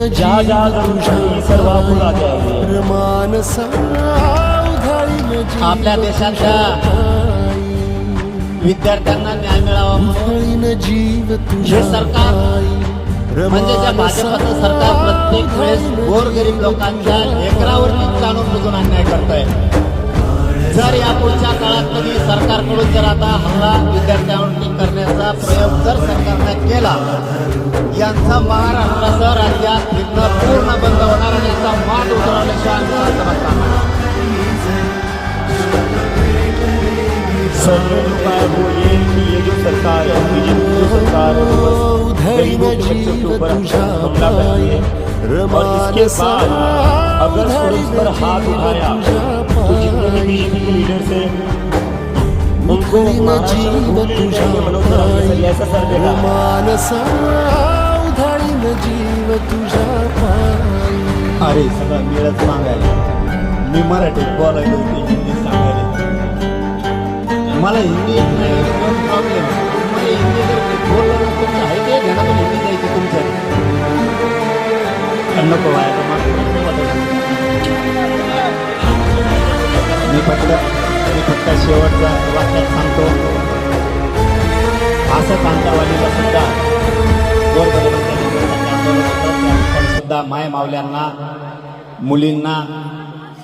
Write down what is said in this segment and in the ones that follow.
ज्या ज्या दृष्टी सर्व आपल्या देशाच्या विद्यार्थ्यांना न्याय मिळावा म्हणून हे सरकार म्हणजे ज्या भाजपचं सरकार प्रत्येक वेळेस गोरगरीब लोकांच्या लेकरावरती कानून बुजून अन्याय करत आहे. जर या पुढच्या काळात कधी सरकारकडून जर आता हल्ला विद्यार्थ्यांवरती करण्याचा प्रयोग जर सरकारने केला, यांचा महाराष्ट्रासह राज्यात फिरणं पूर्ण बंद होणार आणि याचा मात उतरवल्याशिवाय ये जो सरकार है, बीजेपी जो सरकार है, गरीबों के बच्चों के ऊपर हमला करती है और इसके बाद अगर पुलिस पर हाथ उठाया तो जितने भी बीजेपी के लीडर्स हैं उनको ऐसा सर देगा. अरे सगळं मिळत सांगायला मी मराठीत बोलायला हिंदी सांगायला मला हिंदी येत नाही. प्रॉब्लेम मला हिंदी जर बोललं तुमचं आहे ते घेणं पण हिंदी जायचं तुमचं नको व्हायला मी फक्त शेवटचा वाक्यात सांगतो. असं कांतावालीला सुद्धा सुद्धा माय मावल्यांना मुलींना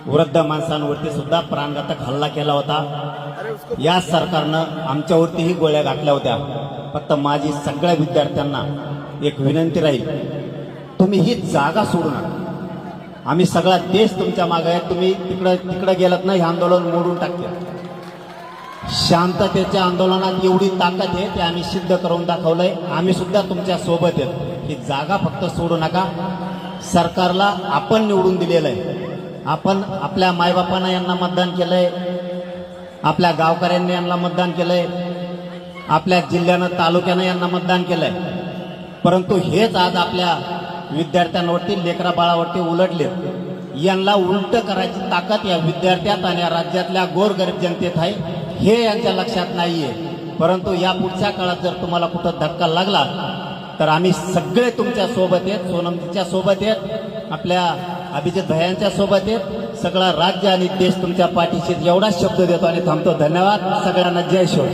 वृद्ध माणसांवरती सुद्धा प्राणघातक हल्ला केला होता. या सरकारनं आमच्यावरतीही गोळ्या घातल्या होत्या. फक्त माझी सगळ्या विद्यार्थ्यांना एक विनंती राहील, तुम्ही ही जागा सोडू नका. आम्ही सगळा देश तुमच्या मागे आहे. तुम्ही तिकडे गेलात ना, हे आंदोलन मोडून टाकते. शांततेच्या आंदोलनात एवढी ताकद आहे ते आम्ही सिद्ध करून दाखवलंय. आम्ही सुद्धा तुमच्या सोबत आहेत. ही जागा फक्त सोडू नका. सरकारला आपण निवडून दिलेलं आहे. आपण आपल्या मायबापांना यांना मतदान केलंय, आपल्या गावकऱ्यांनी यांना मतदान केलंय, आपल्या जिल्ह्यानं तालुक्यानं यांना मतदान केलंय. परंतु हेच आज आपल्या विद्यार्थ्यांवरती लेकरा बाळावरती उलटले. यांना उलट करायची ताकद या विद्यार्थ्यात आणि या राज्यातल्या गोरगरीब जनतेत आहे, हे यांच्या लक्षात नाहीये. परंतु या पुढच्या काळात जर तुम्हाला कुठं धक्का लागला तर आम्ही सगळे तुमच्या सोबत आहेत. सोनमजीच्या सोबत आहेत, आपल्या अभिजित भयांच्या सोबत आहेत. सगळा राज्य आणि देश तुमच्या पाठीशी एवढाच शब्द देतो आणि थांबतो. धन्यवाद सगळ्यांना. जय शिव.